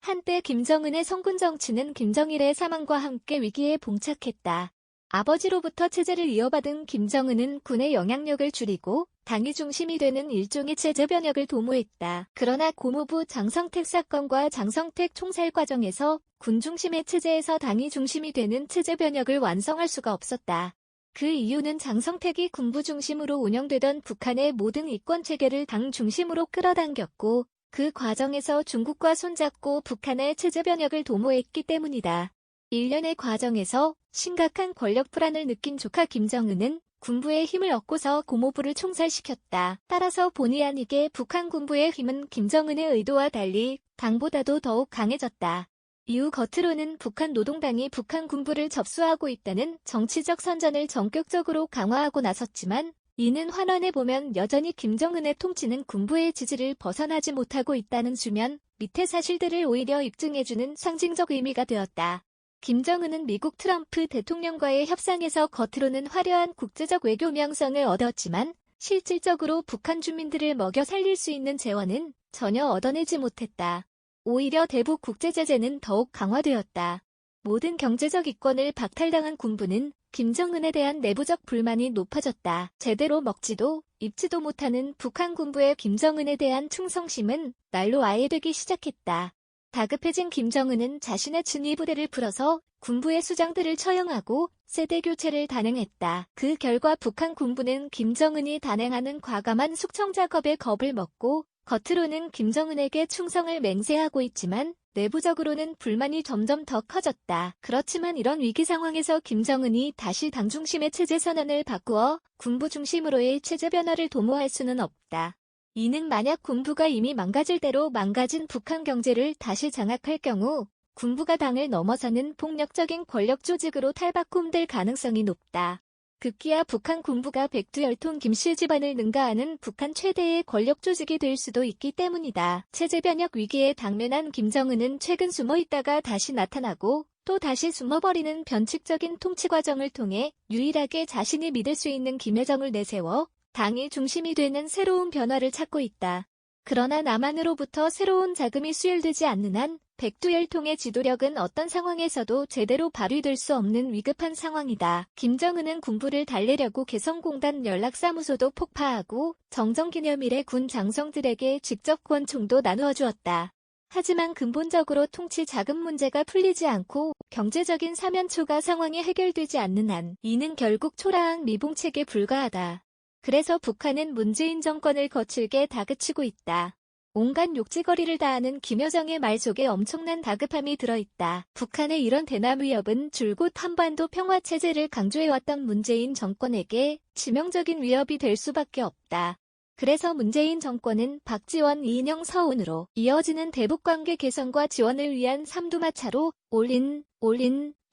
한때 김정은의 성군 정치는 김정일의 사망과 함께 위기에 봉착했다. 아버지로부터 체제를 이어받은 김정은은 군의 영향력을 줄이고 당이 중심이 되는 일종의 체제 변혁을 도모했다. 그러나 고모부 장성택 사건과 장성택 총살 과정에서 군 중심의 체제에서 당이 중심이 되는 체제 변혁을 완성할 수가 없었다. 그 이유는 장성택이 군부 중심으로 운영되던 북한의 모든 이권체계를 당 중심으로 끌어당겼고 그 과정에서 중국과 손잡고 북한의 체제 변혁을 도모했기 때문이다. 일련의 과정에서 심각한 권력 불안을 느낀 조카 김정은은 군부의 힘을 얻고서 고모부를 총살시켰다. 따라서 본의 아니게 북한 군부의 힘은 김정은의 의도와 달리 당보다도 더욱 강해졌다. 이후 겉으로는 북한 노동당이 북한 군부를 접수하고 있다는 정치적 선전을 전격적으로 강화하고 나섰지만 이는 환원해보면 여전히 김정은의 통치는 군부의 지지를 벗어나지 못하고 있다는 수면 밑의 사실들을 오히려 입증해주는 상징적 의미가 되었다. 김정은은 미국 트럼프 대통령과의 협상에서 겉으로는 화려한 국제적 외교 명성을 얻었지만 실질적으로 북한 주민들을 먹여 살릴 수 있는 재원은 전혀 얻어내지 못했다. 오히려 대북 국제제재는 더욱 강화되었다. 모든 경제적 이권을 박탈당한 군부는 김정은에 대한 내부적 불만이 높아졌다. 제대로 먹지도 입지도 못하는 북한 군부의 김정은에 대한 충성심은 날로 아예되기 시작했다. 다급해진 김정은은 자신의 준위부대를 풀어서 군부의 수장들을 처형하고 세대 교체를 단행했다. 그 결과 북한 군부는 김정은이 단행하는 과감한 숙청 작업에 겁을 먹고 겉으로는 김정은에게 충성을 맹세하고 있지만 내부적으로는 불만이 점점 더 커졌다. 그렇지만 이런 위기 상황에서 김정은이 다시 당 중심의 체제 선언을 바꾸어 군부 중심으로의 체제 변화를 도모할 수는 없다. 이는 만약 군부가 이미 망가질 대로 망가진 북한 경제를 다시 장악할 경우 군부가 당을 넘어서는 폭력적인 권력 조직으로 탈바꿈될 가능성이 높다. 급기야 북한 군부가 백두혈통 김씨 집안을 능가하는 북한 최대의 권력 조직이 될 수도 있기 때문이다. 체제 변혁 위기에 당면한 김정은은 최근 숨어있다가 다시 나타나고 또 다시 숨어버리는 변칙적인 통치 과정을 통해 유일하게 자신이 믿을 수 있는 김여정을 내세워 당이 중심이 되는 새로운 변화를 찾고 있다. 그러나 남한으로부터 새로운 자금이 수혈되지 않는 한 백두혈통의 지도력은 어떤 상황에서도 제대로 발휘될 수 없는 위급한 상황이다. 김정은은 군부를 달래려고 개성공단 연락사무소도 폭파하고 정정기념일에 군 장성들에게 직접 권총도 나누어 주었다. 하지만 근본적으로 통치 자금 문제가 풀리지 않고 경제적인 사면초가 상황이 해결되지 않는 한 이는 결국 초라한 미봉책에 불과하다. 그래서 북한은 문재인 정권을 거칠게 다그치고 있다. 온갖 욕지거리를 다하는 김여정의 말 속에 엄청난 다급함이 들어있다. 북한의 이런 대남 위협은 줄곧 한반도 평화체제를 강조해왔던 문재인 정권에게 치명적인 위협이 될 수밖에 없다. 그래서 문재인 정권은 박지원, 이인영, 서훈으로 이어지는 대북관계 개선과 지원을 위한 삼두마차로 올인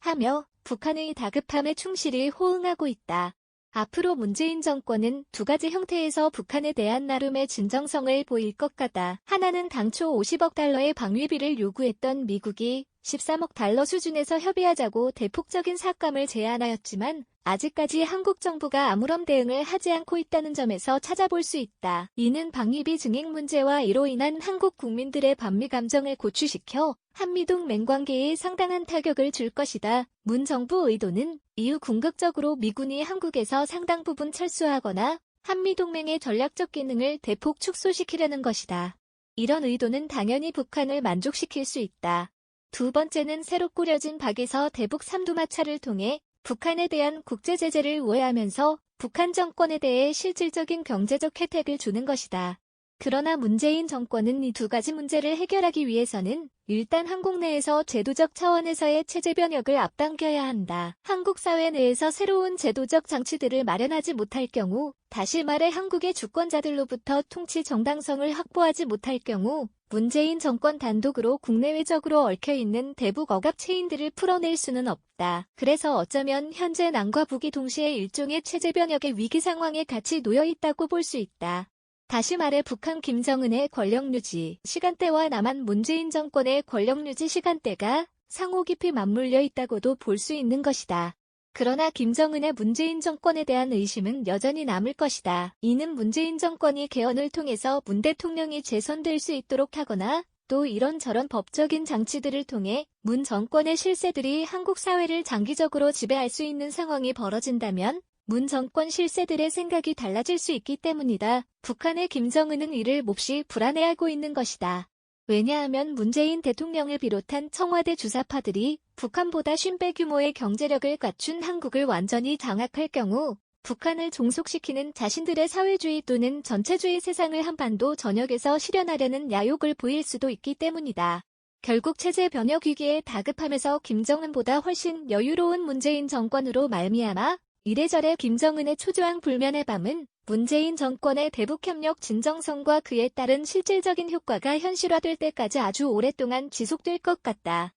하며 북한의 다급함에 충실히 호응하고 있다. 앞으로 문재인 정권은 두 가지 형태에서 북한에 대한 나름의 진정성을 보일 것 같다. 하나는 당초 50억 달러의 방위비를 요구했던 미국이 13억 달러 수준에서 협의하자고 대폭적인 삭감을 제안하였지만 아직까지 한국 정부가 아무런 대응을 하지 않고 있다는 점에서 찾아볼 수 있다. 이는 방위비 증액 문제와 이로 인한 한국 국민들의 반미 감정을 고취시켜 한미동맹 관계에 상당한 타격을 줄 것이다. 문 정부 의도는 이후 궁극적으로 미군이 한국에서 상당 부분 철수하거나 한미동맹의 전략적 기능을 대폭 축소시키려는 것이다. 이런 의도는 당연히 북한을 만족시킬 수 있다. 두 번째는 새로 꾸려진 박에서 대북 삼두마차를 통해 북한에 대한 국제제재를 우회하면서 북한 정권에 대해 실질적인 경제적 혜택을 주는 것이다. 그러나 문재인 정권은 이 두 가지 문제를 해결하기 위해서는 일단 한국 내에서 제도적 차원에서의 체제 변혁을 앞당겨야 한다. 한국 사회 내에서 새로운 제도적 장치들을 마련하지 못할 경우, 다시 말해 한국의 주권자들로부터 통치 정당성을 확보하지 못할 경우 문재인 정권 단독으로 국내외적으로 얽혀있는 대북 억압 체인들을 풀어낼 수는 없다. 그래서 어쩌면 현재 남과 북이 동시에 일종의 체제 변혁의 위기 상황에 같이 놓여있다고 볼 수 있다. 다시 말해 북한 김정은의 권력유지 시간대와 남한 문재인 정권의 권력유지 시간대가 상호 깊이 맞물려 있다고도 볼 수 있는 것이다. 그러나 김정은의 문재인 정권에 대한 의심은 여전히 남을 것이다. 이는 문재인 정권이 개헌을 통해서 문 대통령이 재선될 수 있도록 하거나 또 이런저런 법적인 장치들을 통해 문 정권의 실세들이 한국 사회를 장기적으로 지배할 수 있는 상황이 벌어진다면 문 정권 실세들의 생각이 달라질 수 있기 때문이다. 북한의 김정은은 이를 몹시 불안해하고 있는 것이다. 왜냐하면 문재인 대통령을 비롯한 청와대 주사파들이 북한보다 50배 규모의 경제력을 갖춘 한국을 완전히 장악할 경우 북한을 종속시키는 자신들의 사회주의 또는 전체주의 세상을 한반도 전역에서 실현하려는 야욕을 보일 수도 있기 때문이다. 결국 체제 변혁 위기에 다급함에서 김정은보다 훨씬 여유로운 문재인 정권으로 말미암아 이래저래 김정은의 초조한 불면의 밤은 문재인 정권의 대북협력 진정성과 그에 따른 실질적인 효과가 현실화될 때까지 아주 오랫동안 지속될 것 같다.